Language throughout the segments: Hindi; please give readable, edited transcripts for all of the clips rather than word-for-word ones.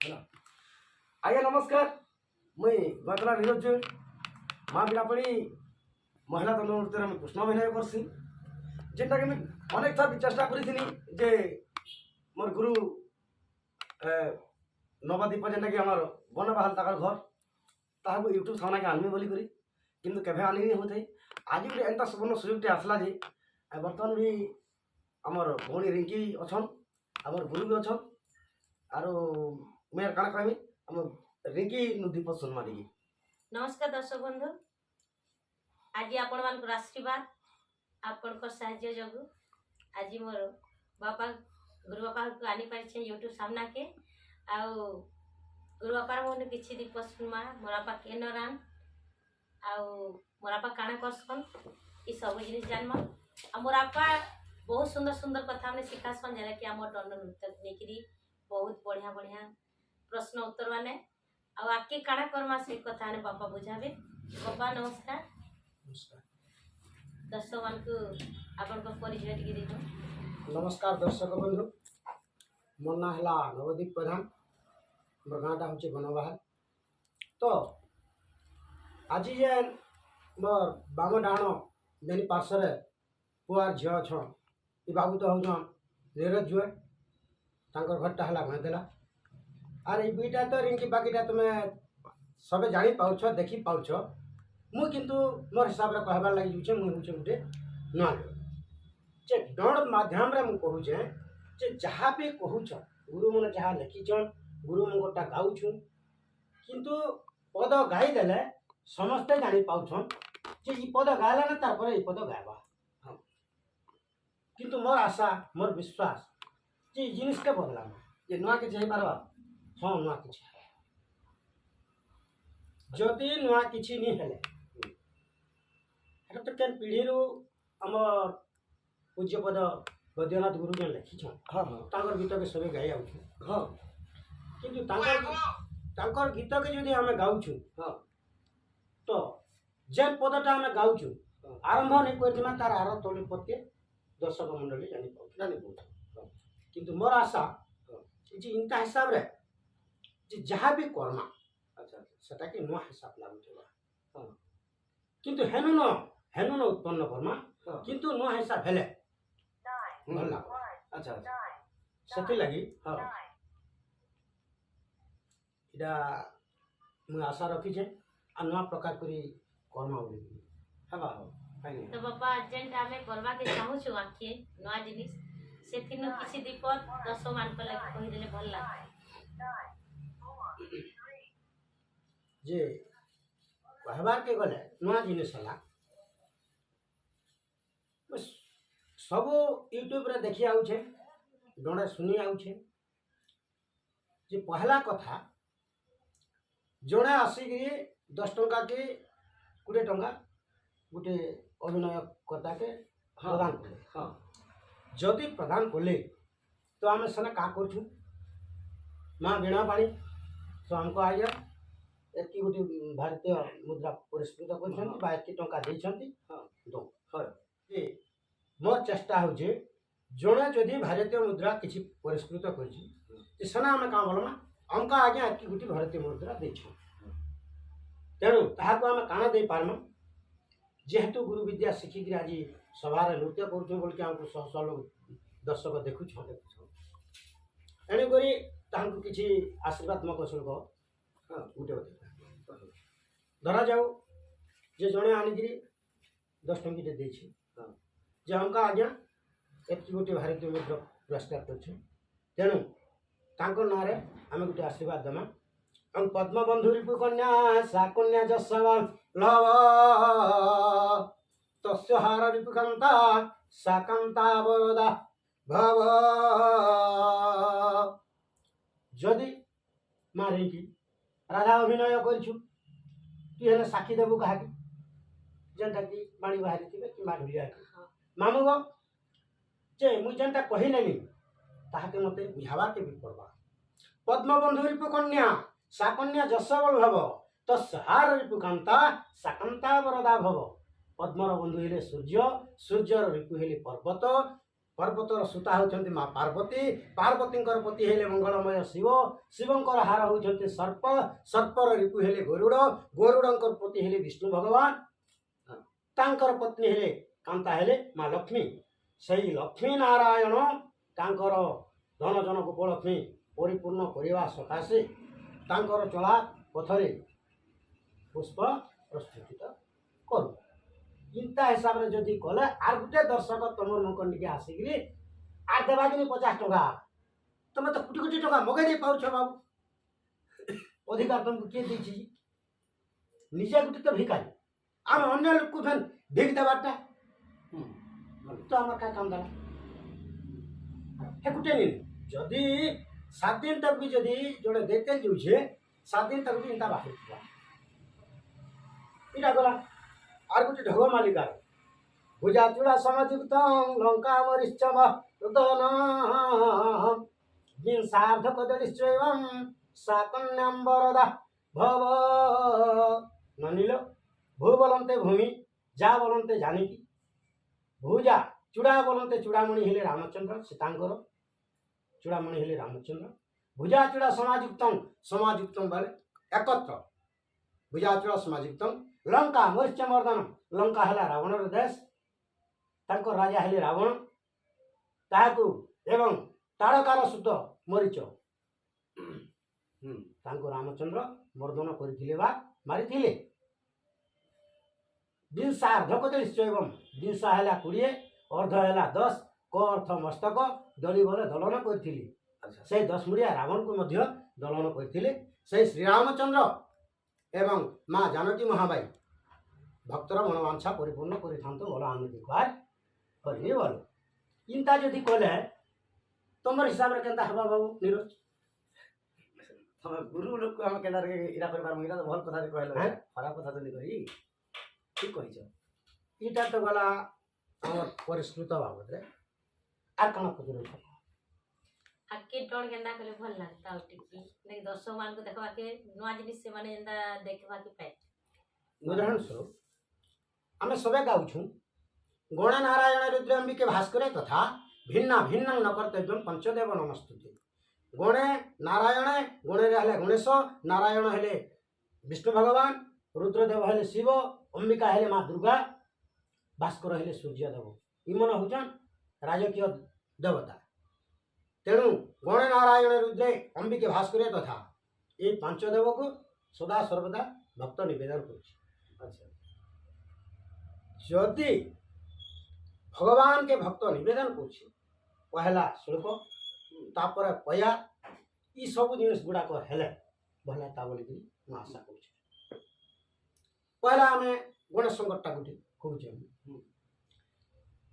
ହେଲା ଆଜ୍ଞା ନମସ୍କାର ମୁଇଁ ଗତରା ନିରଜ ମା ବିଣାପଣି ମହିଳା ଦଳ ନୃତ୍ୟରେ ମୁଁ କୃଷ୍ଣ ଅଭିନୟ କରସି ଯେନ୍ଟାକି ମୁଇଁ ଅନେକ ଥର ବି ଚେଷ୍ଟା କରିଥିଲି ଯେ ମୋର ଗୁରୁ ନବଦୀପ ଯେନ୍ଟାକି ଆମର ବନବାହାଲ ତାଙ୍କର ଘର ତାହାକୁ ୟୁଟ୍ୟୁବ୍ ସାମ୍ନାକେ ଆନମି ବୋଲିକରି କିନ୍ତୁ କେବେ ଆନିନି ହେଉଥାଏ ଆଜି ଗୋଟେ ଏନ୍ତା ସୁବର୍ଣ୍ଣ ସୁଯୋଗଟେ ଆସିଲା ଯେ ବର୍ତ୍ତମାନ ବି ଆମର ଭଉଣୀ ରିଙ୍କି ଅଛନ୍ ଆମର ଗୁରୁ ବି ଅଛନ୍ ଆରୁ ମୁଇଁ କାଣା କହିବି ଆମ ରିଙ୍କି ଦୀପ ଶୁଣମା ଟିକେ। नमस्कार दर्शक बंधु आज आपण मान आशीर्वाद आपण साहाଯ୍य जगु आज मोर बापा गुरु बापा को आनी पारे यूट्यूब सामना के आउ गुरु बापा मोने किछि दीप सुनमा मोर बापा के नरान आउ मोर बापा काना करसन ई सब जिनिस जानमा आ मोर बापा बहुत सुंदर सुंदर कथा हमने सिखासन जरा कि हमर दंड नृत्य नेकरी बहुत बढ़िया बढ़िया प्रश्न उत्तर माने आ आके काना करमा से कथा ने बापा बुझावे। बापा नमस्कार। दर्शक मान को आपन को परिचय टिके दिनो। नमस्कार दर्शक बंधु मोर ना हला नवदीप प्रधान मोर गाँटा हूँ बनवाहाल तो आज जे मोर बाम डाण बेनी पार्श्वर पुआर झील अच्छा ये बाबू तो हूँ नीरज जुए तांकर घरटा हला भैदेला आर ये दुईटा तो रिंकी बाकीटा तुम्हें सबे जानी पाउछ देखी पाउछ मु किंतु मोर हिसाब रे कहबार लागि जुछे मु हुचे गुटे नुआ जे डण माध्यम रे मु कहूचे जे जहाँ भी कहूछ गुरु मन जहाँ लिखिछन गुरु मु गोटा गाउछु किंतु पद गाई देले समस्ते जानी पाउछन जे ई पद गाला ना तार पर ई पद गायबा किंतु मोर आशा मोर विश्वास जे जिनिस के बदला जे नुआ के जाई पारबा हाँ नुआ किछि जदि नुआ किछि नहीं हेले तो केन पीढ़ी रू हमर पूज्यपद बद्रीनाथ गुरु जन लिखिछन हाँ हाँ तांकर गीत के सबे गाई आउछु हाँ किंतु तांकर गीत के जदि हमें गाउछु हाँ तो जे पदटा हमें गाउछु आरंभ नहीं करथिमा तार आर तोली पत्ते दर्शक मंडली जानी पाउ किंतु मोर आशा जी इनका हिसाब रे जी जहाँ भी कर्मा अच्छा सेटा कि नुआ हिसाब लागुथबा हाँ किंतु हेनु न उत्पन्न कर्मा किंतु नुआ हिसाब हेले भल लाग अच्छा अच्छा सेति लागि हाँ इडा मु आशा रखी छे आ नुआ प्रकार करी कर्मा बोली हबा फाइने तो बापा जेंटा हमें करवा के चाहू छु आके नुआ जिनिस सेथिनो किछि दीपक दर्शक मान को लागि कहि देले भल लाग जे कहबार के गले नुआ जिनिस हला सब यूट्यूब रे देखि आउछे डोणे सुनी आउछे जे पहला कथा जड़े आसिक 10 टंका के 20 टंका गोटे अभिनय करता के प्रदान कले हाँ जदि प्रदान कले तो आम सेना का करछु माँ वीणा पाणी तो हमको आइया एति गोटे भारतीय मुद्रा पुरस्कृत कर टंका देछंती हाँ दो हाँ ये मोर चेष्टा होचे जड़े जदि भारतीय मुद्रा किसी पुरस्कृत करछि सेना आम क्या बोल हमका आज्ञा एति गोटे भारतीय मुद्रा देछ तेणु ताहाको आम काना दे पारम जेहेतु गुरु विद्या शिखिक आज सभार नृत्य करूँ बोल आमको शह शह लोग दर्शक देखुछ एणुक किसी आशीर्वात्मक शुल्क हाँ गोटे धरा जाऊ जे जड़े आनिकी 10 टंकी देछि हाँ जे हमका आज्ञा एति गोटे भारतीय मुद्रा पुरस्कार कर तेणु तांकर नाँ रे आम गोटे आशीर्वाद देमा हम पद्मबंधु रिपु कन्या सा कन्या जसवा लव तस्य हार रिपुकांता सा कांता वरदा भव जदि मारे कि राधा अभिनय करछु तु हेले साक्षी देबु कहा कि जेनटा कि बाणी बाहरी थिबे कि माढुलिया मामु गो जे मु जेनटा कहिलेनी ताहाके मते बुझावा के भी पड़बा पद्मबंधु रिपु कन्या सा कन्या जसवल्लभ तस्हार रिपुकांता सा कांता वरदा भव पद्मर बंधु हेले सूर्य सूर्यर रिपु हेले पर्वत पर्वतर सूता होउछन्ति माँ पार्वती पार्वतींकर पति हेले मंगलमय शिव शिवंकर हार होउछन्ति सर्प सर्पर रिपु हेले गरुड़ गरुड़ंकर पति हेले विष्णु भगवान तांकर पत्नी हेले कांता हेले माँ लक्ष्मी सेही लक्ष्मी नारायण तांकर धन जन गोपलक्ष्मी परिपूर्ण करने सकाशे तांकर चला पथरे पुष्प प्रस्तुत करू इंता हिसाब से जदि कले आर गोटे दर्शक तुम निके आसिक आर देवा कि 50 टका तुम तो कोटी कोटी टका मगै दे पाउछ बाबू अधिकार तुमको किए दी निजे गोटे तो भिकारी आम अन्य लोक को फेन भिक देवाटा तो आम क्या काम देला हे गोटे नहीं जदि 7 दिन तक भी जदि जोड़े देते जाऊे 7 दिन तक भी इंता बाहर इटा गला आर गोटे ढग मालिकार भुजा चूड़ा समयुक्त लंका वरिष्ठम सार्ध कदलिश्चैवं साकन्याम्बरदा भव ननिल भू बोलते भूमि जा बोलते जानिकी भुजा चूड़ा बोलते चूड़ामणि हेले रामचंद्र सीतांकर चूड़ामणि हेले रामचंद्र भुजा चूड़ा समाजुक्त बेले एकत्र भुजा चूड़ा समाजुक्त लंका मरीच मर्दन लंका है रावण देश तांको राजा हेले रावण ताकू एवं ताड़कार सुत मरीच तांको रामचंद्र मर्दन करथिले बा मारिथिले विंशार्धकदलिश्चैवं विंशा है 20 अर्ध है 10 क अर्थ मस्तक दली बले दलन करथिले से 10 मुड़िया रावण को मध्य दलन करथिले से श्री रामचंद्र एवं माँ जानकी महाबाई भक्तर मनोवांछा परिपूर्ण करिथांतो बोला आम देखबार करिए बोलो इंता जदि कले तुम हिसाब रे केनता हबा बाबू नीरज हम गुरु लोग को हम केना रे इरा परिवार में तो भल कथा कहले खराब कथा तो नहीं कही ठीक कहिछ इटा तो गला हमर परिष्कृत बाबद रे आर कना पजरो आके टोन केंदा कले भल लागता टिकी देख दर्शक मान को देखबा के नुआ जिनिस से माने एंदा देखबा के पाए उदाहरण स्वरूप आम सबे गाउछु गण नारायण रुद्रांबिके भास्करे तथा भिन्ना भिन्न न कर्तव्यम पंचदेव नमस्तुते गणे नारायण गणे हेले गणेश नारायण हेले विष्णु भगवान रुद्रदेव हेले शिव अंबिका हेले माँ दुर्गा भास्कर हेले सूर्यदेव इमन होचन राजकीय देवता तेणु गणे नारायण रुद्रे अंबिके भास्करे तथा ये पंचदेव को सदा सर्वदा भक्त निवेदन कर जदि भगवान के भक्त निवेदन कर पहला श्लोक तापर पया ई सब जिनिस गुड़ाक हेले भला ता बोली मैं आशा कर पहला आम गणेश संकटा गोटे कहूँ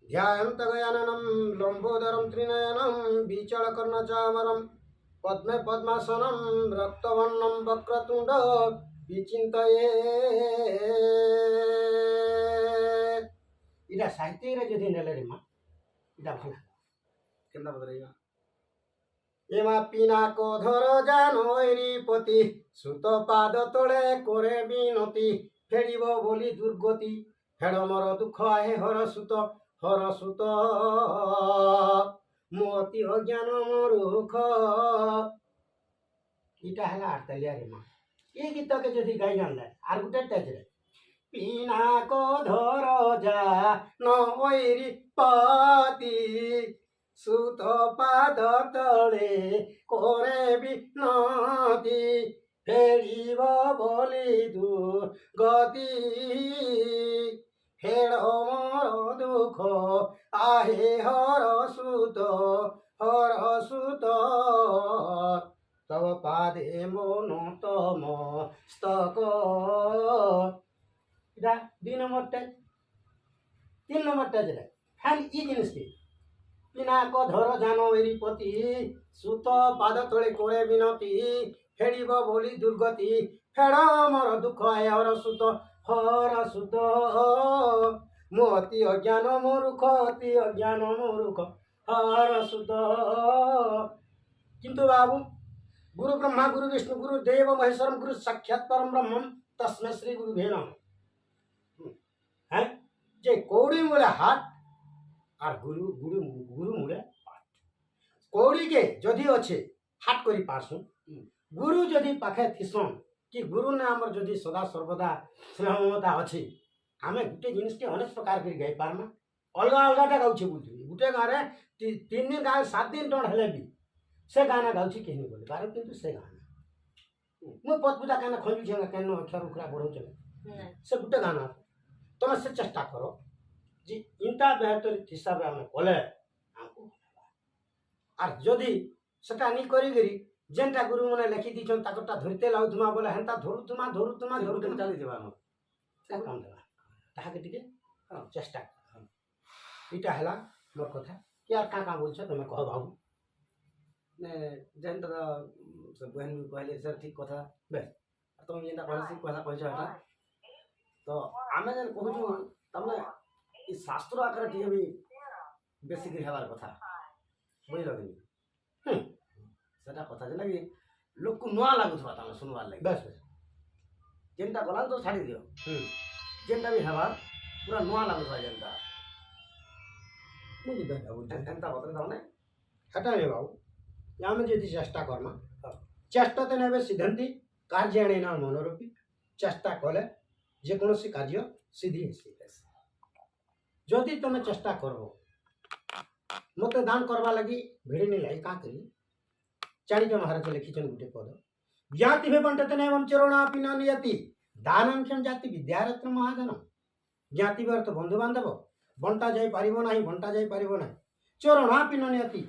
ध्यायन्त गयाननं लंबोदरं त्रिनयनं बीचलकर्णचामरं पद्मे पद्मासनं रक्तवर्णं वक्रतुंड विचिन्तये इटा साहित्य रे जदि नेले रे माँ इटा भला केना बदरेगा एमा पिनाक धर जानोरीपति सुत पाद तले करे बिनती फेड़िब बोली दुर्गति फेड़ मोर दुख आहे हर सुत मोती अज्ञान मूर्ख इटा है आठतलिया रे माँ ये गीत के जदि गाई जानले आर गोटे टेज रे पिनाक धर जा नोरी पति सुत पाद तले करे बिनती फेड़िब बोली दुर्गति फेड़ मोर दुख आहे हर सुत तव पादे मन तम स्तक इटा 2 नंबर टेज 3 नंबर टेज रे खाली ई जिनिस के पिनाक धर जानोरीपति सुत पाद तले करे बिनती फेड़िब बोली दुर्गति फेड़ मोर दुख आहे हर सुत मोती अज्ञान मूर्ख अति अज्ञान मूर्ख हर सुत किंतु बाबू गुरु ब्रह्मा गुरु विष्णु गुरु देव महेश्वरम गुरु साक्षात परम ब्रह्म तस्मै श्री गुरु भेन है जे कौड़ी मूले हाट আর গুরু গুরু গুরু মূলে কৌড়িকে যদি অছে হাট করি পারসু গুরু যদি পাখে থিসন কি গুরু না আমার যদি সদা সর্বদা স্নেহ মমতা ଅଛି ଆମେ ଗୋଟେ ଜିନିଷକେ ଅନେକ ପ୍ରକାର କରି ଗାଇ ପାରମା ଅଲଗା ଅଲଗାଟା ଗାଉଛେ ବୁଝୁଥିବି ଗୋଟେ ଗାଁରେ 3 ଦିନ ଗାଁ 7 ଦିନ ଟଣ ହେଲେ ବି ସେ ଗାନା ଗାଉଛି କେହି ବୋଲି ପାର କିନ୍ତୁ ସେ ଗାନା ମୁଁ ପଦପୁଜା କେନ ଖୋଜୁଛେ କେନ ଅକ୍ଷର ଉଖରା ବଢ଼ଉଛେ ସେ ଗୋଟେ ଗାନା ତମେ ସେ ଚେଷ୍ଟା କର ଯେ ଇନ୍ତା ବେହତର ହିସାବରେ ଆମେ କଲେ ଆମକୁ ଆର୍ ଯଦି ସେଟା ନି କରିକିରି ଯେନ୍ଟା ଗୁରୁମାନେ ଲେଖି ଦେଇଛନ୍ ତାକରଟା ଧରିତେ ଲାଗୁଥୁମା ବୋଲେ ହେନ୍ତା ଧରୁଥୁମା ଧରୁଥୁମା ଧରୁଥୁମା ଚାଲିଥିବା ଆମର କାମ ଦେବା ତାହାକେ ଟିକେ ଚେଷ୍ଟା କର ଇଟା ହେଲା ମୋର କଥା କି ଆର୍ କାଁ କାଁ ବୋଲଛ ତମେ କହ ବାବୁ ଯେନ୍ଟା ସେ ବହେନ ବି କହିଲେ ସେ ଠିକ୍ କଥା ବେଶ ତମେ ଯେନ୍ଟା କହିଲେ ସେ କଥା କହିଛ ଏଟା ତ ଆମେ ଯେନ୍ କହୁଛୁ ତାମାନେ ଇ ଶାସ୍ତ୍ର ଆକାରରେ ଟିକେ ବି ବେଶୀ କରି ହେବାର କଥା ବୁଝିଲ କି ସେଟା କଥା ଯେନ୍ଟାକି ଲୋକକୁ ନୂଆ ଲାଗୁଥିବା ତାମାନେ ଶୁଣବାର୍ ଲାଗି ବେଶ ଯେନ୍ଟା ଗଲା ତ ଛାଡ଼ି ଦିଅ ଯେନ୍ଟା ବି ହେବାର ପୁରା ନୂଆ ଲାଗୁଥିବା ଯେନ୍ଟା ମୁଁ ବୁଝା ବୁଝା ଏନ୍ତା ବତରେ ତାମାନେ ହେଟା ନେ ବାବୁ ଆମେ ଯଦି ଚେଷ୍ଟା କର୍ମା ଚେଷ୍ଟା ତ ନେବେ ସିଦ୍ଧନ୍ତି କାର୍ଯ୍ୟ ଆଣେ ନା ମନୋରୂପୀ ଚେଷ୍ଟା କଲେ ଯେକୌଣସି କାର୍ଯ୍ୟ ସିଦ୍ଧି ହେସି ଯଦି ତମେ ଚେଷ୍ଟା କରବ ମୋତେ ଦାନ କରବା ଲାଗି ଭିଡ଼ି ନେଇ ଲାଗି କାଁ କରି ଚାଣିକ ମହାରାଜ ଲେଖିଛନ୍ ଗୋଟେ ପଦ ଜ୍ଞାତି ଭେ ବଣ୍ଟତେ ନେବମ୍ ଚରଣା ପିନା ନିୟତି ଦାନଂ କ୍ଷମ ଜାତି ବିଦ୍ୟାରତ୍ନ ମହାଧନ ଜ୍ଞାତି ବ୍ୟର୍ଥ ବନ୍ଧୁବାନ୍ଧବ ବଣ୍ଟା ଯାଇପାରିବ ନାହିଁ ବଣ୍ଟା ଯାଇପାରିବ ନାହିଁ ଚରଣା ପିନ ନିୟତି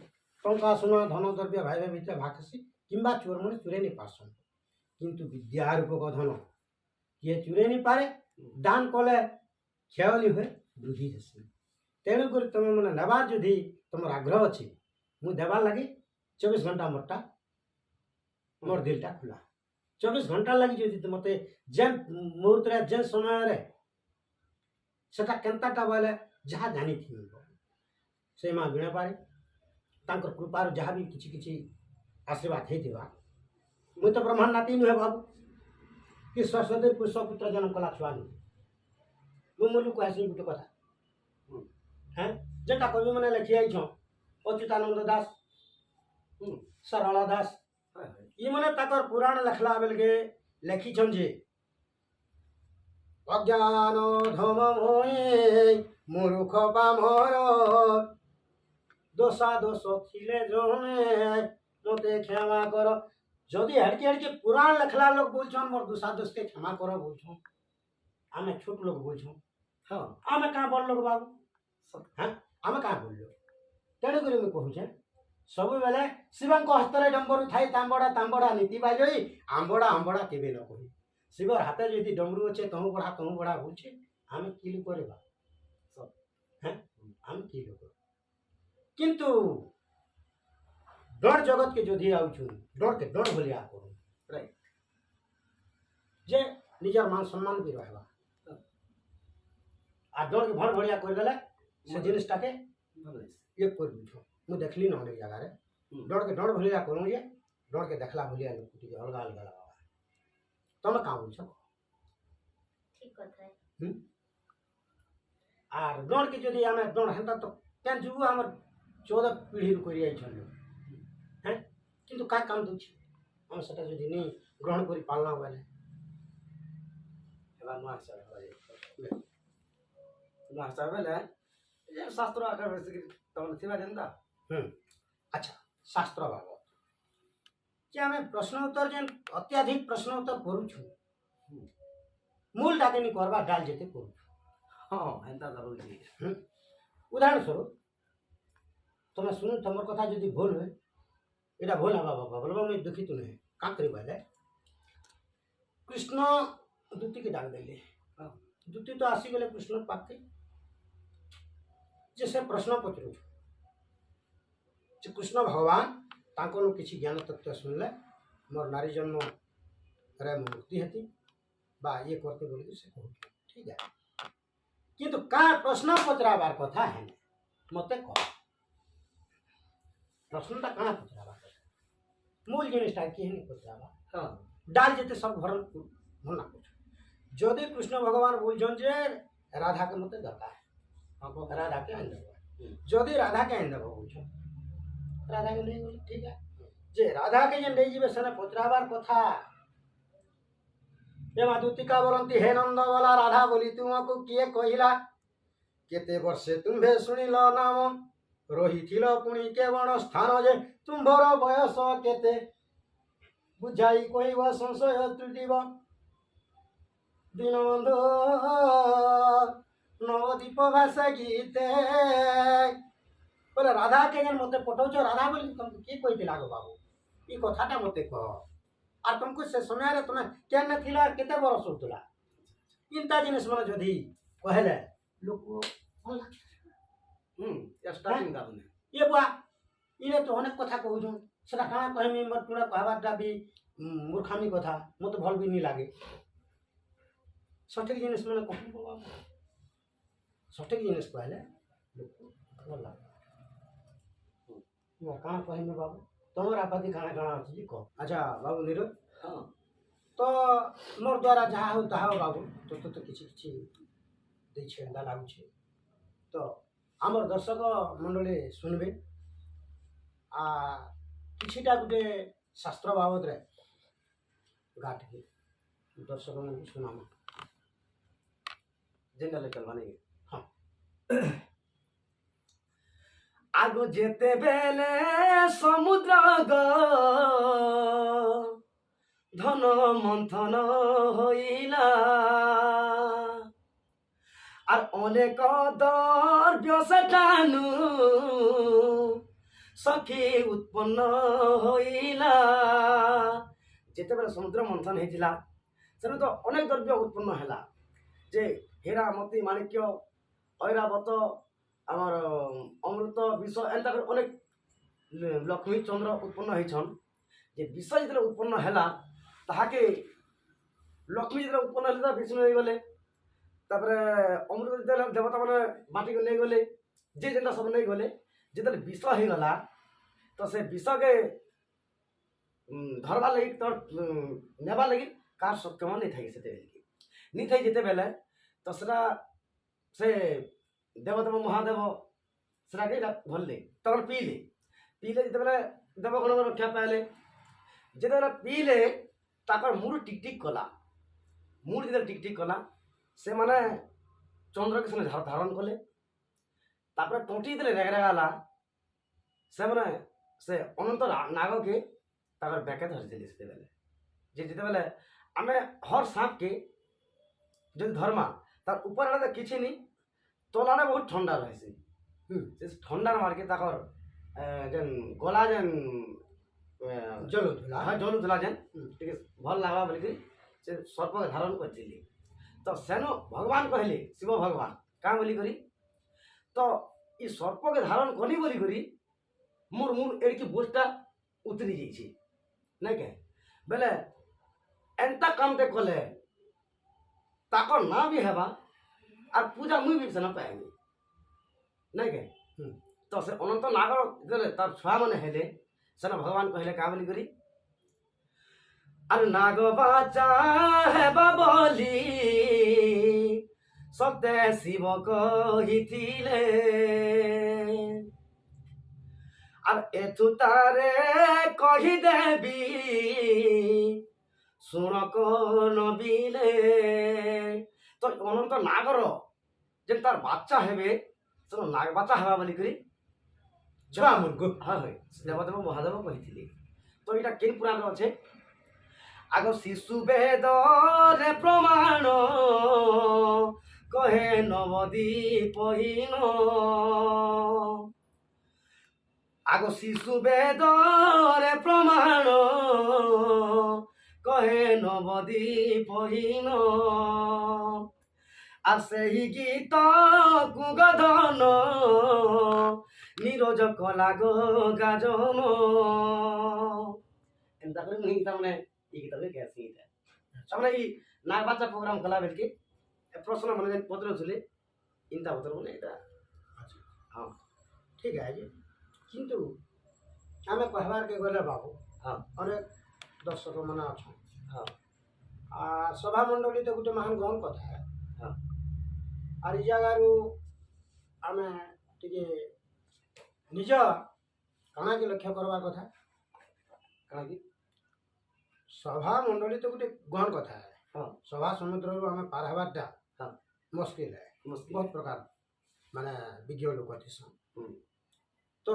ଟଙ୍କା ସୁନା ଧନ ଦ୍ରବ୍ୟ ଭାଇବେ ଭିତରେ ଭାଗସି କିମ୍ବା ଚୋରମାନେ ଚୁରେଇ ନେଇ ପାରସନ୍ କିନ୍ତୁ ବିଦ୍ୟା ରୂପକ ଧନ କିଏ ଚୁରେଇ ନେଇ ପାରେ ଦାନ କଲେ କ୍ଷୟଲି ହୁଏ ବୃଦ୍ଧି ହେସି ତେଣୁକରି ତୁମେ ମାନେ ନେବାର ଯଦି ତୁମର ଆଗ୍ରହ ଅଛି ମୁଁ ଦେବାର ଲାଗି 24 ଘଣ୍ଟା ମୋରଟା ମୋର ଦିଲଟା ଖୋଲା 24 ଘଣ୍ଟା ଲାଗି ଯଦି ମୋତେ ଯେନ୍ ମୁହୂର୍ତ୍ତରେ ଯେନ୍ ସମୟରେ ସେଟା କେନ୍ତାଟା ବୋଇଲେ ଯାହା ଜାଣିଥିବି ସେ ମା ବିଣା ପାରେ ତାଙ୍କର କୃପାରୁ ଯାହା ବି କିଛି କିଛି ଆଶୀର୍ବାଦ ହେଇଥିବା ମୁଁ ତ ବ୍ରହ୍ମାଣ୍ଡ ନାତି ନୁହେଁ ବାବୁ କି ସରସ୍ୱତୀ ପୁଷ୍ପପୁତ୍ର ଜନ୍ମ କଲା ଛୁଆ ନୁହେଁ ମୁଁ ମୁଲୁକୁ ଆସି ଗୋଟେ କଥା হ্যাঁ যেটা কবি মানে লেখি আইছন অচ্যুতানন্দ দাস সারলা দাস ই মানে তাকর পুরাণ লেখলা বেলকে লেখিছন যে অজ্ঞান ধম মোয়ে মূর্খ পামর দোষা দোষ থিলে জনে মতে ক্ষমা কর যদি হেড়কে হেড়কে পুরাণ লেখলা লোক বলছন মোর দোষা দোষকে ক্ষমা কর বলছন আমি ছোট লোক বলছন হ্যাঁ আমি কাঁ বড় লোক বাবু হ্যাঁ আমি কাঁ বললো তেণুকরি মুই কହୁଛେ ସବୁବେଳେ ଶିବଙ୍କ ହସ୍ତରେ ଡମ୍ବରୁ ଥାଇ ତାମ୍ବଡ଼ା ତାମ୍ବଡ଼ା ନୀତି ବାଜୋଇ ଆମ୍ବଡ଼ା ଆମ୍ବଡ଼ା କେବେ ନ କହି ଶିବର ହାତରେ ଯଦି ଡମ୍ବରୁ ଅଛେ ତହୁଁ ବଢ଼ା ହଉଛେ ଆମେ କି ଲୋକ ବା হ্যাঁ আমি কি লোক কিন্তু ডর জগৎকে যদি আউছু ডরকে ডর ভলিয়া করু রাইট যে নিজের মান সম্মান বি রহবা আর ডরকে ভর ভলিয়া କରିଦେଲେ ସେ ଜିନିଷଟାକେ ଇଏ କରିବୁଛ ମୁଁ ଦେଖିଲି ନା ଅନେକ ଜାଗାରେ ଡରକେ ଡର ଭଳିଆ କରୁ ଯେ ଡରକେ ଦେଖିଲା ଭଳିଆ ଲୋକ ଟିକେ ଅଲଗା ଅଲଗା ଲଗାବା ତମେ କାଁ ବୁଝଛ ঠিক কথা আর ডরকে যদি ଆମେ ଡର ହେନ୍ତା ତ କେନ୍ ଯୋଗୁଁ ଆମର 14 ପିଢ଼ିରୁ କରି ଆଇଛନ୍ হ্যাঁ কিন্তু କାଁ କାମ ଦଉଛି ଆମେ ସେଟା ଯଦି ନେଇ ଗ୍ରହଣ କରି ପାରିଲା ବୋଇଲେ এবার নূଆ হিসাবে নূଆ হিসাবে বেলে যে শাস্ত্র আকার বেশি তখন ଥିବା যেନ୍ତା আচ্ছা শাস্ত্র বাবদ যে আমি প্রশ্ন উত্তর যেন অত্যাধিক প্রশ্ন উত্তর করুছু মূল ডাকে নি করবা ডাল যেতে করুছু ହଁ ହେନ୍ତା ଧରୁଛି উদাহরণস্বরূপ তুমি শুনো তোমার কথা যদি ভুল হয় এটা ভুল হবা বাবা বলবো আমি দুঃখিত নহে কাঁ করি বলে কৃষ্ণ দ্যুতিকে ডাক দেলে দ্যুতি তো আসিগলে কৃষ্ণ পাখে যে সে প্রশ্ন পচারুছ যে কৃষ্ণ ভগবান তাঙ্কর কিছু জ্ঞান তত্ত্ব শুনলে মোর নারী জন্মরে মুক্তি হেতি বা ইয়ে করতে বলি সে কହୁছ ঠিক আছে কিন্তু কাঁ প্রশ্ন পচরাবার কথা হ্যাঁ মতে কহ প্রশ্নটা কাঁ পচরাবার কথা মূল জিনিসটা কি হ্যাঁ পচরাবা ହଁ ডাল যেতে সব ভরণ ভরনা করছ যদি কৃষ্ণ ভগবান বলছেন যে রাধাকে মতে দরকার রাধাকে আনি দেব जदि राधा के देव बुझ राधा के नहीं गले ठीक है जे राधा के जे नहीं जीवे सेना पचराबार कथा ए माधुतिका बोलती हे नंद वाला राधा बोली तुमको किए कहिला केते वर्षे तुम्भे शुणिल नाम रहीथिल पुणी केवण स्थान जे तुम्भर बयस केते बुझाई कहब संशय त्रुटिब दीनबंधु नवदीप भाषा गीते बोले राधा के जन मते पठाउछ राधा बोली तुमको की कहिथिला गो बाबू ई कथाटा मते कह आर तुमको से समय रे तुमे केन थिला केते बरस होतला इंता जिनिस मन जदी कहले लोक स्टार्टिंग दा बने ये बुआ इने तो अनेक कथा कहूँ सेटा काଣା कहमी मोर पूरा कहबारटा भी मूर्खामी कथा मत भल भी नहीं लागे सठिक जिनिस मैंने कहूँ बाबा सठिक जिनिस कहले भल लागे काଣା कहमी बाबू तुम आपत्ति काଣା काଣା अच्छी जी कह अच्छा बाबू नीरज हाँ तो मोर द्वारा जहाँ हो ताहा हो बाबू तो किसी किसी दे छेंदा लागुछे तो आमर दर्शक मंडली सुनबे आ किछिटा गुटे शास्त्र बाबद रे गाठ के दर्शक मन सुनाम जेनरल चल बने हाँ आगो जेते बेले समुद्र ग धन मंथन होइला আর অনেক দ্রব্য সেটানু সখী উৎপন্ন হইলা যেতেবেলে সমুদ্র মন্থন হয়েছিল সেটা তো অনেক দ্রব্য উৎপন্ন হেলা যে হীরা মতি মাণিক্য ঐরাবত আমার অমৃত বিষ এন্তা অনেক লক্ষ্মী চন্দ্র উৎপন্ন হয়েছন যে বিষ যেতে উৎপন্ন হেলা তাহাকে লক্ষ্মী যেতে উৎপন্ন হলে বিষ্ণু হয়ে তারপরে অমৃত দেবতা মানে মাটিকে নেই গলে যে যেটা সব নেই গলে যেতে বিষ হয়ে গলা তো সে বিষকে ধরবার লাগি তোর নেবার লাগি কার সক্ষম নেই থাকে সেতে নি থাই যেতে বেলে তো সেটা সে দেবদেব মহাদেব সেটাকে ধরলে তখন পিলে যেতেবেলে দেবগণ রক্ষা পাইলে যেতেবেলে পিলে তারপর মুড় টিকটিক কলা মুড় যেতে টিকটিক কলা से माने चंद्र के सामने धारण कले तापर टोटी देले रेगरेगाला से माने से अनंत नाग के ताकर बेके धर देले से बेले जे जेते बेले आमे हर सांप के जो धर्मा तार ऊपर आले किछि नी तलाने बहुत ठंडा रहसे से ठंडा मार के ताकर जन गला जन जलुथुला हाँ जलुथुला जन ठीक है भल लागा बोल के से सर्प के धारण कर दिली तो सेनो भगवान कहले शिव भगवान क्या बोली करी तो ये सर्प के धारण कली बोली करी मोर मुर एड़की बोझटा उतरी जाइए नहीं कहे बेले एंता काम ते कले ताकर ना भी हेबा और पूजा मुई भी सेना पाएंगे नहीं कहे तो से अनंत नागर देले तार छुआ माने हेले सेना भगवान कहले क्या बोली करी अरे नाग बाचा है बाबली सत्य शिव कहिथिले আর এথু তারে কহি দেবি শুণ কোন বিলে তো অনন্ত নাগর যে তার বাচ্চা হেবে সেটা নাগ বাচ্চা হেবা বলি করি छुआ मन को হ্যাঁ হয় দেবদেব মহাদেব কহিছিলি তো এটা কেন পুরাণ আছে আগ শিশু বেদ রে প্রমাণ কহে নবদ্বীপহীন আগ শিশু বেদ রে প্রমাণ কহে নবদ্বীপহীন আর সেই গীত কুগধন নিরোজ কলা গো গাজন এমতা করে মুই গীতা মানে এই গীতাকে গেছি এটা তারপরে এই নাগ বাচ্চা প্রোগ্রাম কলা বেলকে প্রশ্ন মানে পত্রছিলে ইনতা পত্র মানে এটা हाँ ठीक है जी किंतु आमे कहबार के गले बाबू हाँ अनेक दर्शक माने अच्छा हाँ आ सभा मंडली तो गोटे महान गहन कथा है हाँ आर इ जगारू आमे टिके निज काना के लक्ष्य करवा कथा କାଣା କି सभा मंडली तो गोटे गहन कथा है हाँ सभा समुद्र आम पार हबारटा हाँ मुस्किल है मुस्किल बहुत प्रकार माने विज्ञ लोक थिसन हम्म, तो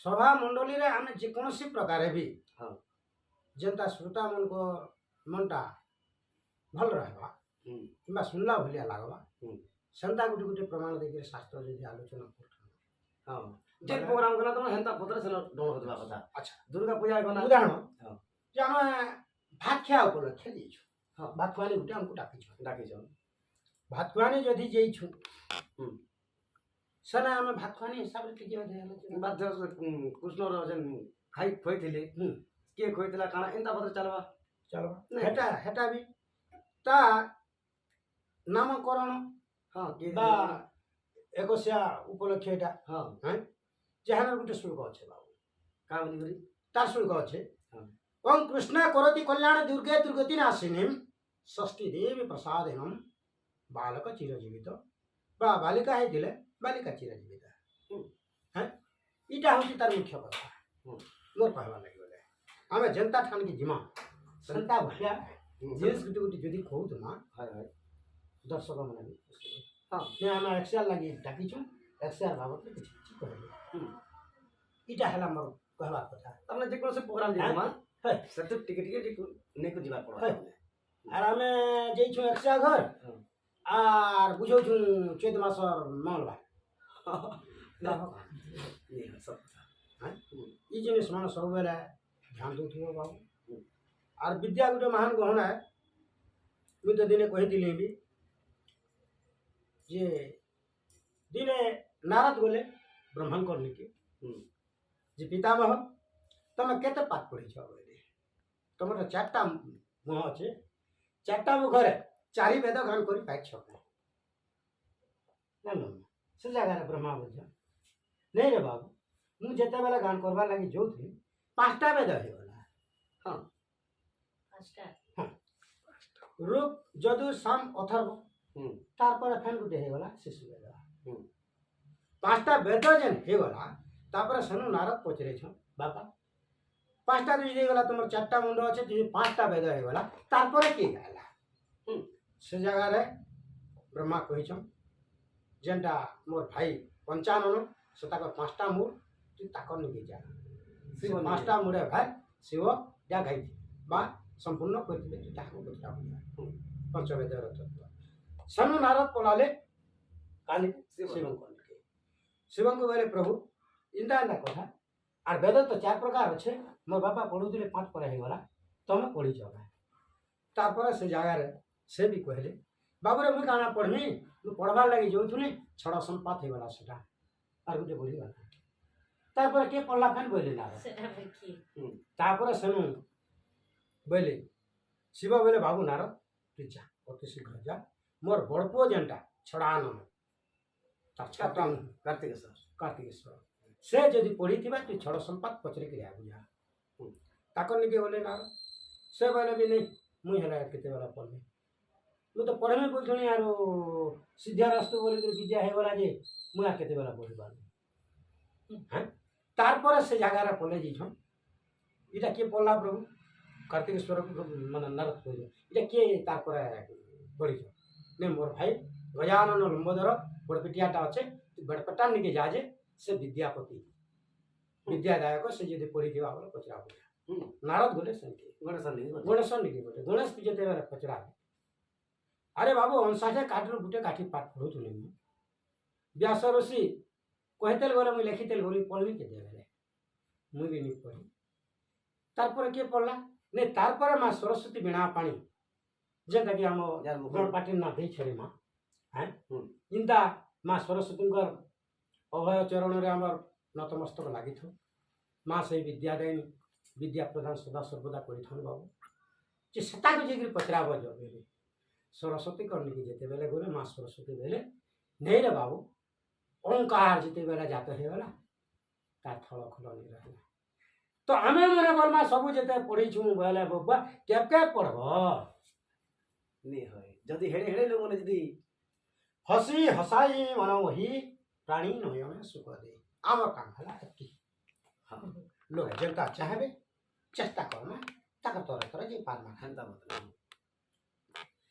सभा मंडली रे आम जेकोसी प्रकार भी हाँ जेनता श्रोता मन को मनटा भल रहबा हम्म, किंबा सुनला भलिया लागबा हम्म, सेंता गुटे गुटे प्रमाण देकर शास्त्र यदि आलोचना करथन हाँ जे प्रोग्राम कला तमे हेंता पत्र से डोन होतबा कथा अच्छा दुर्गा पूजा कला उदाहरण हाँ जे आम भात खिया उपलक्ष्य देइछु हाँ भात खुआनी गुटे हमको डाकिछु डाकी छ भात खुआनी जदि जेइछु हम्म सना आम भात खुआनी हिसाब रे टिके दे आलोचना बाध्य कृष्ण र जन खाई खोइथिले के खोइथिला काना एंता पत्र चलबा चलो नहीं। हेटा हेटा भी ता नामकरण हाँ के बा एकसिया उपलक्ष्य एटा हाँ हैं जहान गुटे शुल्क अच्छे बाबू का बोली करी तार शुल्क अच्छे हाँ ओम कृष्ण करोति कल्याण दुर्गे दुर्गति नाशिनीम षष्ठी देवी प्रसादेनम बालक चिरजीवित बा बालिका है दिले बालिका चिरजीवित हैं इटा होची तार मुख्य कथा मोर कहवा लागि गले आमे जनता ठान की जिमा संता भया जिनिस गुटे गुटे जदि कहू ना हाय हाय दर्शक मन भी हाँ ने आमे एक्सेल लागि डाकिछु एक्सेल बाबत में किछि किछि कहले इटा हला मोर कहवा कथा तमने जे कोनो से प्रोग्राम जे हाँ? मा है से तो टिकट के ने को जीवा पड़ो है। আর আমি যেইছু একশা ঘর আর বুঝাউছু চৈত মাসর মঙ্গলবার ये सब ই জিনিস মানে সবুবেলে ধ্যান দেউথিব বাবু আর বিদ্যা গোটে মহান গহনা মুই তো দিনে কহিଥିଲି বি যে দিনে নারদ গলে ব্রহ্মাঙ্কর নিকে যে পিতামহ তুমি কেতে পাঠ পড়িছ বলে তোমার তো চারটা মুহ আছে চারটা মুখরে চারি বেদ গান করে পাইছ জানো সে জায়গায় ব্রহ্মা বুঝ নেই রে বাবু মু যেতেবেলে গান করবার লাগি যাউଥିଲି পাঁচটা বেদ হয়েগলা हाँ পাঁচটা রূপ যদু সাম অথর্ব हम्म তারপরে ফেন গুটে হয়েগলা শিশু বেদ हम्म পাঁচটা বেদ যেন হয়েগলা তারপরে সেনু নারদ পচরেছ বাপা পাঁচটা যদি হয়েগলা তোমার চারটা মুন্ড আছে যদি পাঁচটা বেদ হয়েগলা তারপরে কি গাইলা সে জায়গায় ব্রহ্মা কহিছন যেটা মোর ভাই পঞ্চানন সে তাকর পাঁচটা মূল তুই তাকর নিকে যা शिव ସେ ପାଞ୍ଚଟା ମୁଡ଼େ ଭାଇ ଶିବ ଯାହା ଗାଇଛି ବା ସମ୍ପୂର୍ଣ୍ଣ କରିଥିଲେ ତୁ ତାହାକୁ ବୁଝା ପଞ୍ଚବେଦର ତତ୍ତ୍ୱ ସେନୁ ନାରଦ ପଳାଲେ କାଲି ଶିବଙ୍କୁ ଅନେକେ ଶିବଙ୍କୁ କହିଲେ ପ୍ରଭୁ ଇନ୍ତା ଏନ୍ତା କଥା ଆର୍ ବେଦ ତ ଚାରି ପ୍ରକାର ଅଛେ ମୋ ବାପା ପଢ଼ୁଥିଲେ ପାଞ୍ଚ ପରେ ହେଇଗଲା ତମେ ପଢ଼ିଛ ଭାଇ ତାପରେ ସେ ଜାଗାରେ ସେ ବି କହିଲେ ବାବୁରେ ମୁଇଁ କାଣା ପଢ଼ମି ମୁଁ ପଢ଼ବାର୍ ଲାଗି ଯାଉଥିଲି ଛଡ଼ ସମ୍ପାତ ହେଇଗଲା ସେଟା ଆର୍ ଗୋଟେ ବଢ଼ିଗଲା ତାପରେ କିଏ ପଢ଼ଲା ଫେନ୍ ବୋଇଲେ ନାରଦ সেটা দেখি ତାପରେ ସେନୁ ବୋଇଲେ ଶିବ ବୋଇଲେ ବାବୁ ନାର ତୁ ଯା ଅତି ଶୀଘ୍ର ଯା ମୋର ବଡ଼ ପୁଅ ଯେନ୍ଟା ଛଡ଼ାନନ ତାର ଛୋଟା कार्तिकेश्वर କାର୍ତ୍ତିକେଶ୍ୱର ସେ ଯଦି ପଢ଼ିଥିବା ତୁ ଛଡ଼ ସମ୍ପାଦ ପଚରିକି ଆଗୁ ଯା ତାକର ନିକେ ବୋଲେ ନାର ସେ ବୋଇଲେ ବି ନେଇ ମୁଇଁ ହେଲା କେତେବେଳେ ପଢ଼ମି ମୁଁ ତ ପଢ଼ମି ବୋଲୁଥିଲି ଆରୁ ସିଦ୍ଧାରାସ୍ତୁ ବୋଲିକିରି ବିଦ୍ୟା ହେଇଗଲା ଯେ ମୁଁ ଆଉ କେତେବେଳେ ପଢ଼ିପାରୁନି হ্যাঁ তারপরে সে জায়গায় পলে যাইছন এটা কে পড়লা প্রভু কার্তিকেশ্বর মানে নারদ কইল এটা কে তারপরে পড়িছ নে মোর ভাই গজানন লম্বোদর বড়পিটিয়াটা আছে বড়পটা নিকে যা যে সে বিদ্যাপতি বিদ্যাদায়ক সে যদি পড়িথিবা বলে পচরা বুঝা নারদ গলে সেমতি गणेश नहीं গণেশ নিকে বলে গণেশ যেতে পচরা আরে বাবু অংশাছে কাঠর গুটে কাঠি পাঠ পড়ুଥିଲି ମୁଁ ବ୍ୟାସ ଋଷି କହିତେଲ ଗଲେ ମୁଇଁ ଲେଖିତେଲ ଗଲି ପଢ଼ଲି କେତେ ବେଲେ ମୁଇଁ ବି ନି ପଢ଼ି ତାରପରେ କିଏ ପଢ଼ଲା ନେ ତାରପରେ ମା ସରସ୍ୱତୀ ବୀଣା ପାଣି ଯେନ୍ଟାକି ଆମ ଗଣପାଟି ନା ଦେଇଛରେ ମା হ্যাঁ ଇନ୍ତା ମା ସରସ୍ୱତୀଙ୍କର ଅଭୟ ଚରଣରେ ଆମର ନତମସ୍ତକ ଲାଗିଥାଉ ମା ସେଇ ବିଦ୍ୟାଦାୟିନୀ ବିଦ୍ୟା ପ୍ରଦାନ ସଦା ସର୍ବଦା କରିଥାଉ ବାବୁ ଯେ ସେଟାକୁ ଯାଇକରି ପଚରାବ ବେଲେ ସରସ୍ୱତୀ କର୍ଣ୍ଣିକି ଯେତେବେଲେ ଗଲେ ମା ସରସ୍ୱତୀ ବେଲେ ନେଇରେ ବାବୁ ओंकार जितेबेला जात ହେଇଗଲା ତାର ଥଳ ଖୋଲ ନି ରହିଲା ତ ଆମେ ମାନେ ବଲମା ସବୁ ଯେତେ ପଢ଼ିଛୁ ବୋଇଲେ ବାବା କେବ କେବ ପଢ଼ବ नहीं होय जदी हेडे हेडे लोग ने जदी ହସି ହସାଇ ମନ ମୋହି प्राणी नयन सुख दे आम काम है एति हाँ लोग जनता चाहे चेष्टा करना ताक तर तर जे पारमा हेन्ता मतलब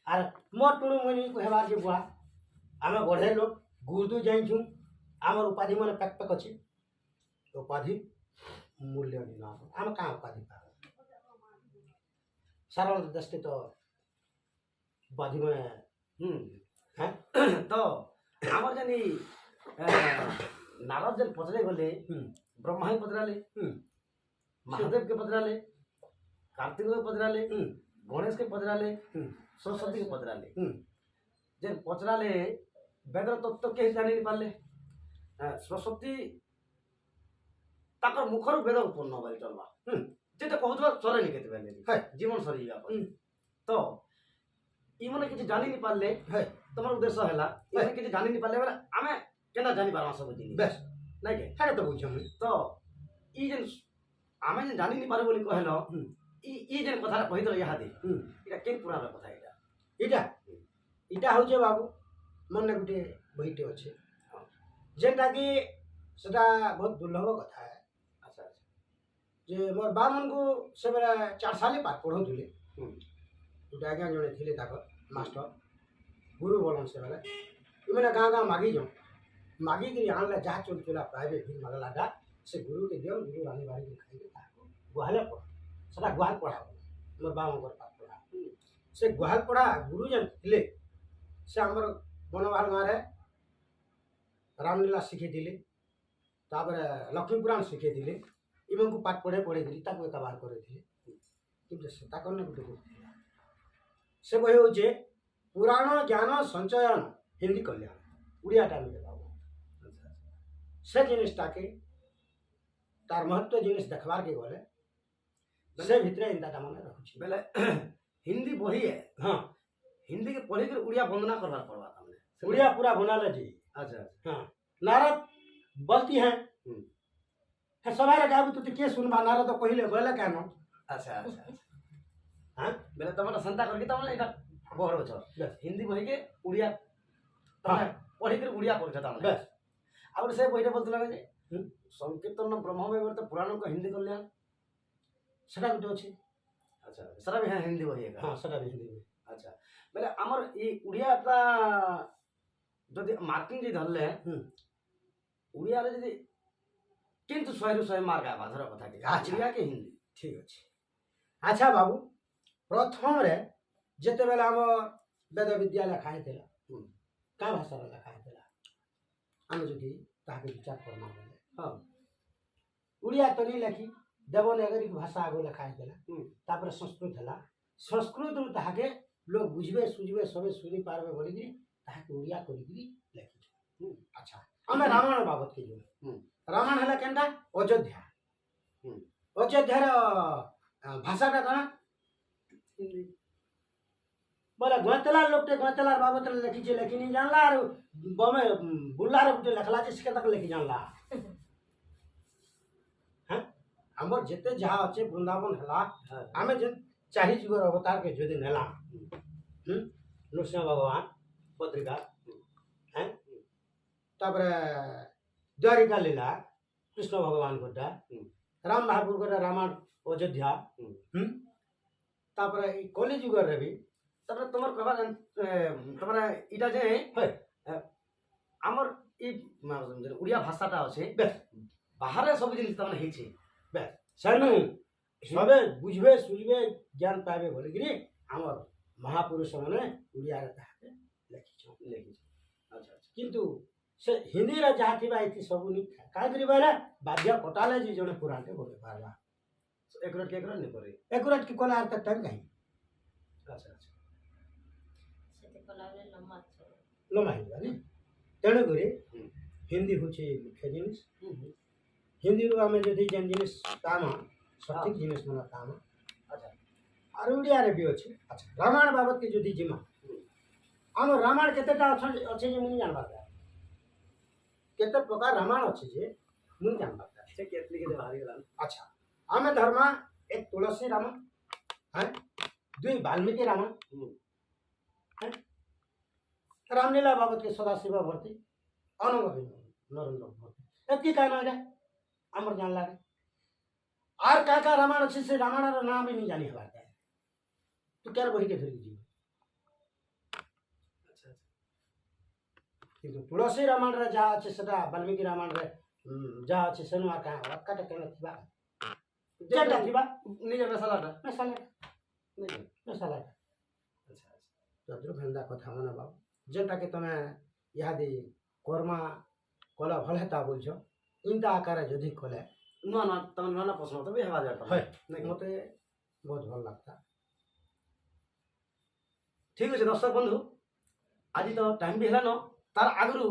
आर मोर टुणु मनि कहबार जे बुआ आमे बढ़े लोग गुरुदु जाइछु आमर उपाधि मन पैक पैक अछि उपाधि मूल्य नहीं आम कहाँ उपाधि पा सरल दृष्टि तो उपाधि में हैं तो आमर जनी नारद जन पचरे गले ब्रह्मा ही पचराले महादेव के पचराले कार्तिक के पचराले गणेश के पचराले सरस्वती के पचराले जे पचराले वेद तत्व के जानी नहीं पारले सरस्वती ताकर मुखर वेद उत्पन्न होबार चलबा जेटा कहउतबा चले नहीं केते बेले जीवन सरी जा तो ई मने किछ जानी नहीं पारले है तमर उद्देश्य हैला ई मने किछ जानी नहीं पारले बेले आमे केना जानी पारबा सब जिनिस बस नहीं के है तो बुझम तो ई जेन आमे जेन जानी नहीं पारे बोली कहलो ई जेन कथा कहि तो यहाँ दे इटा केन पुराण कथा इटा इटा इटा हउजे बाबू मन गुटे बहिटे अछि जेटा कि सेटा बहुत दुर्लभ कथा है अच्छा अच्छा जे मोर बा मन को से बेला 4 साल पाठ पढ़ौथिले गुटे आज्ञा जने थिले ताकर मास्टर गुरु बोलन से बेला इमने गाँ गाँ मागी जाऊँ मागी के आनले जहाँ चोल चोला पाइबे फिर मगला डा से गुरु के दियो गुरु रानी बाड़ी के खाइबे ताको गुहाले पढ़ सेटा गुहाल पढ़ा मोर बा मन पाठ पढ़ा से गुहाल पढ़ा गुरु जन थिले से हमर बनवाल गाँव रे रामलीला शिखे दिले तापर लक्ष्मी पुराण शिखे दिले इमन को पाठ पढ़े पढ़े दिली ताको एक बार करे दिले किंतु से ताकर ने गुटे से बहे होचे पुराण ज्ञान संचयन हिंदी कल्याण उड़िया टाइम में बाबू से जिनिसटा के तार महत्व जिनिस देखबार के गले से भितरे इंदा मन रखुछि बेले हिंदी बही है हाँ हिंदी के पढ़ी कर उड़िया वंदना करवार पड़वा हमने उड़िया पूरा बनाला जी अच्छा हाँ नारद बोलती हैं है सवारे गाबू तो के सुनबा नारद तो पहिले बोले केन अच्छा अच्छा हाँ बेले तमरा संता करके तमने एटा बहरो छ हिंदी बही के उड़िया तमने पढ़ी कर उड़िया कर छ तमने बस अब से बहिटे बोलत लगे जे संकीर्तन ब्रह्म में तो पुराण को हिंदी कल्याण सेटा गुटे अछि अच्छा सारा भी है हिंदी बही है हाँ सेटा भी हिंदी में अच्छा बेले हमर ई उड़िया ता जदि मार्किंग जे धरले उड़िया रे जदि किंतु 100 मार्क आबा धर कथा के अच्छा। उड़िया के हिंदी ठीक अछि अच्छा बाबू प्रथम रे जेते बेला हम वेद विद्या लिखा हेतला का भाषा रे लिखा हेतला हम जदि ताके विचार करना बोले हां उड़िया तो नहीं लिखी देवनागरी भाषा आगो लिखा हेतला तापर संस्कृत हला संस्कृत रु ताके लोग बुझबे सुझबे सबे सुनी पारबे बोली कि ताके उड़िया करी कि लिखी अच्छा हमें रामायण बाबत के जो रामायण हला केनटा अयोध्या अयोध्यार भाषाटा कण हिंदी बोले गोतेलार लोकटे गोतेलार बाबत लिखी जे लेकिन नहीं जानला और बमे बुल्लार गुटे लिखला जे सिके तक लिखी जानला हैं हमर जेते जहा अछि वृंदावन हला हमें जे चाहि जुगर अवतार के जदि नेला नृसिंह भगवान पत्रिका हैं तापर द्वारिका लीला कृष्ण भगवान गोटा राम महापुर गोटा रामायण अयोध्या तापर कली जुगर रे भी तमरा तमर कहबा तमरा इटा जे है हमर ई उड़िया भाषाटा अछि बाहर सब जिनिस तमने हे छै बस सनु सबे बुझबे सुझबे ज्ञान पाबे बोले कि हमर महापुरुष माने उड़िया रे ताके लिखि छ अच्छा अच्छा किंतु से हिंदी रे जहा थिबा इति सब नि का करी बाला बाध्य कोटाले जी जने पुराण के बोले पारबा एकरट के एकरट नहीं करे एकुरेट की कोला अर्थ टाइम कहीं अच्छा अच्छा सेते कलावे लम्मा छ लमाही बानी तेणु करी हिंदी होचे मुख्य जिनिस हिंदी रो आमे जदि जेन जिनिस काम सठिक जिनिस मन काम अच्छा और उड़िया रे भी अछि अच्छा रामायण बाबत के जदि जिमा हम रामायण केतेटा अछि जे मुनि जानबा केते प्रकार रामायण अछि जे मुनि जानबा से केतली के बाहर गेला अच्छा आमे धर्म एक तुलसी राम है दुई वाल्मीकि राम है रामलीला बाबत के सदाशिव भर्ती अनंग नरेंद्र भट्ट एति कहना है आमर जानला रे आर का रामायण अच्छे से रामायण रो नाम भी नहीं जानी हवा है तू क्या बही के धरी जी अच्छा किंतु तुलसी रामायण रे जहाँ अच्छे सेटा वाल्मीकि रामायण रे जहाँ अच्छे सेनु आ का काटे कहना थिबा जेटा थिबा निज मसालाटा मसाला मसाला अच्छा तद्रु भेंदा कथा मन बाबू जेटा के तमे इहादी कर्मा कला भल हेता बोलछ इंता आकार जदि कले नुआ नुआ तम नुआ प्रश्न तो भी हवा जाता है नहीं मते बहुत भल लगता ठीक अच्छे दर्शक बंधु आज तो टाइम भी है तार आगु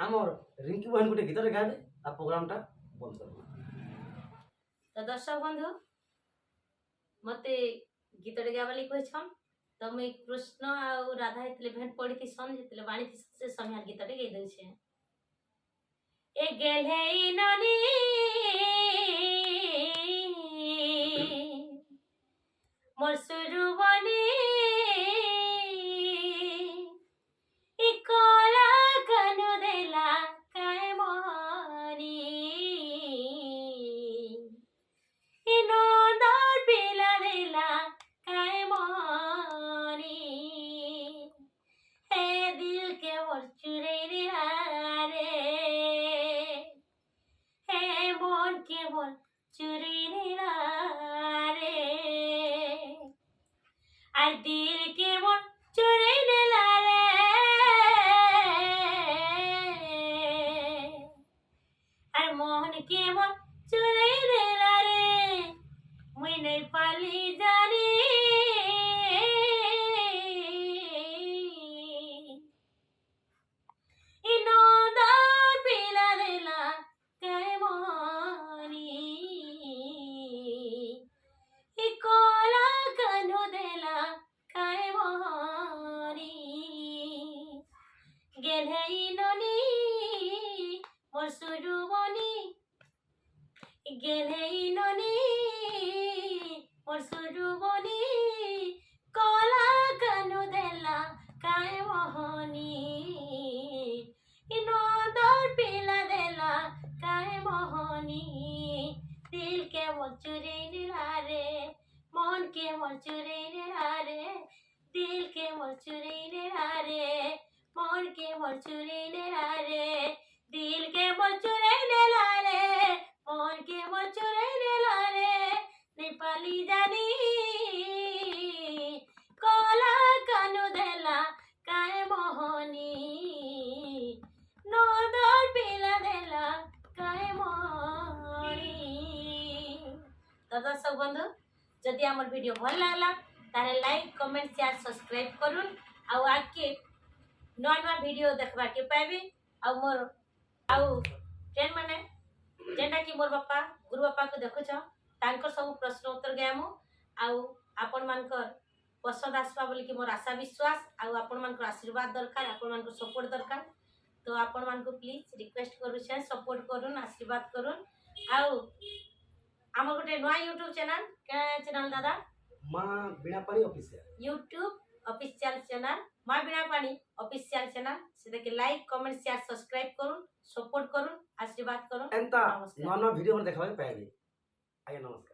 आमर रिंकी बहन गोटे गीत गाइबे आ प्रोग्रामटा बंद कर तो दर्शक बंधु मते गीतटे गाबाली कहछन तो मैं कृष्ण और राधा हेतले भेंट पड़ी थी सन हेतले बाणी थी से संहार गीतटे गाई दउ छे ए गेल है इननी मोर सुरुवनी ए कोला कनु देला काय मोहनी इनोंदर पिला देला काय मोहनी हे दिल के मोर चुरे दिला रे हे मन के मोर चुरे दिला रे আর দিল के मोर चुरे दिला रे আর मोहन के मोर चुरे दिला रे मुई नहीं पाली जानी इनोंदर पिला देला काय मोहनी ई कोला कनु देला काय मोहनी गेल है इननी मोर सुरुवनी गेल है इननी मोर सुरुवनी कोला कनु देला काय मोहनी इनोंदर पिला देला काय मोहनी दिल के मोर चुरे दिला रे मन के मोर चुरे दिला रे दिल के मोर चुरे दिला रे मन के मोर चुरे दिला रे दिल के मोर चुरे दिला रे मन के मोर चुरे दिला रे नेपाली जानी कोला कानु देला काय मोहनी नोंदर पिला देला काय मोहनी तो दर्शक बंधु जदि आमर वीडियो भल लागला तारे लाइक कमेंट शेयर सब्सक्राइब करूँ आउ आगे नुआ नुआ वीडियो देखबा के पाइबे आउ मोर आउ फ्रेंड माने जेंटा कि मोर बापा गुरु बापा को देखुछ तांकर सब प्रश्न उत्तर गयामु आउ आपण मानकर पसंद आसबा बोली कि मोर आशा विश्वास आउ आपण मानकर आशीर्वाद दरकार आपण मानकर सपोर्ट दरकार तो आपण मानको प्लीज रिक्वेस्ट करू छे सपोर्ट करूँ आशीर्वाद करूँ आउ आम गोटे नुआ यूट्यूब चैनल क्या चैनल दादा माँ बिना पानी ऑफिशियल यूट्यूब ऑफिशियल चैनल माँ बिना पानी ऑफिशियल चैनल से देखे लाइक कमेंट शेयर सब्सक्राइब करूँ सपोर्ट करूँ आशीर्वाद करूँ एंता नमस्कार। नॉन वीडियो में देखा पाएगी आइए नमस्कार।